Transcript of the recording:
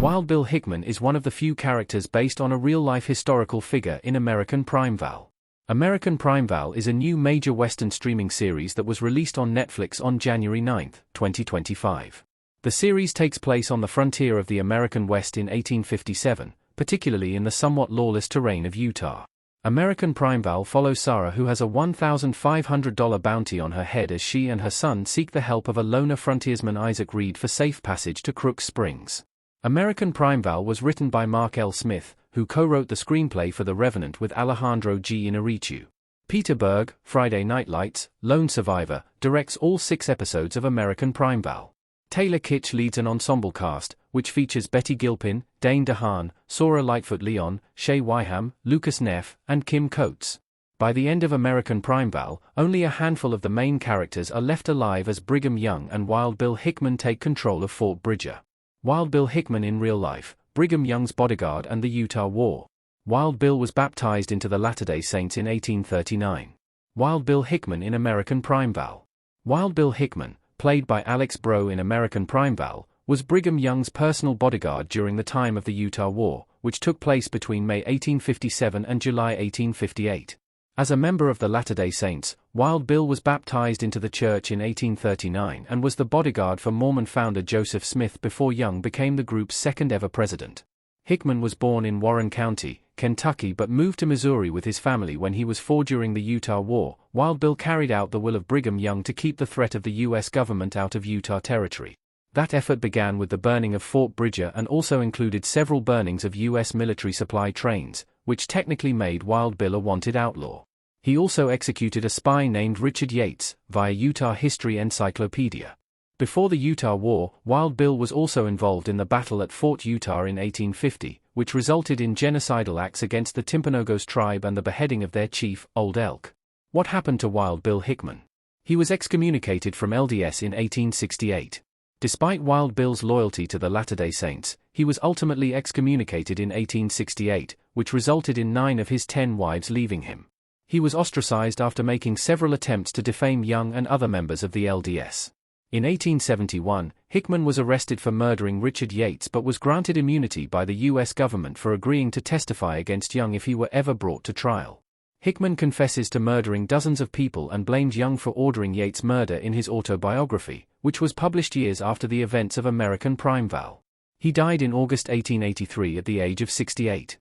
Wild Bill Hickman is one of the few characters based on a real-life historical figure in American Primeval. American Primeval is a new major Western streaming series that was released on Netflix on January 9, 2025. The series takes place on the frontier of the American West in 1857, particularly in the somewhat lawless terrain of Utah. American Primeval follows Sarah, who has a $1,500 bounty on her head as she and her son seek the help of a loner frontiersman Isaac Reed for safe passage to Crooks Springs. American Primeval was written by Mark L. Smith, who co-wrote the screenplay for The Revenant with Alejandro G. Inarritu. Peter Berg, Friday Night Lights, Lone Survivor, directs all 6 episodes of American Primeval. Taylor Kitsch leads an ensemble cast, which features Betty Gilpin, Dane DeHaan, Sora Lightfoot-Leon, Shay Wyham, Lucas Neff, and Kim Coates. By the end of American Primeval, only a handful of the main characters are left alive as Brigham Young and Wild Bill Hickman take control of Fort Bridger. Wild Bill Hickman in real life, Brigham Young's bodyguard and the Utah War. Wild Bill was baptized into the Latter-day Saints in 1839. Wild Bill Hickman in American Primeval. Wild Bill Hickman, played by Alex Bro in American Primeval, was Brigham Young's personal bodyguard during the time of the Utah War, which took place between May 1857 and July 1858. As a member of the Latter-day Saints, Wild Bill was baptized into the church in 1839 and was the bodyguard for Mormon founder Joseph Smith before Young became the group's second-ever president. Hickman was born in Warren County, Kentucky, but moved to Missouri with his family when he was 4 during the Utah War. Wild Bill carried out the will of Brigham Young to keep the threat of the U.S. government out of Utah Territory. That effort began with the burning of Fort Bridger and also included several burnings of U.S. military supply trains, which technically made Wild Bill a wanted outlaw. He also executed a spy named Richard Yates, via Utah History Encyclopedia. Before the Utah War, Wild Bill was also involved in the battle at Fort Utah in 1850, which resulted in genocidal acts against the Timpanogos tribe and the beheading of their chief, Old Elk. What happened to Wild Bill Hickman? He was excommunicated from LDS in 1868. Despite Wild Bill's loyalty to the Latter-day Saints, he was ultimately excommunicated in 1868, which resulted in 9 of his 10 wives leaving him. He was ostracized after making several attempts to defame Young and other members of the LDS. In 1871, Hickman was arrested for murdering Richard Yates but was granted immunity by the U.S. government for agreeing to testify against Young if he were ever brought to trial. Hickman confesses to murdering dozens of people and blamed Young for ordering Yates' murder in his autobiography, which was published years after the events of American Primeval. He died in August 1883 at the age of 68.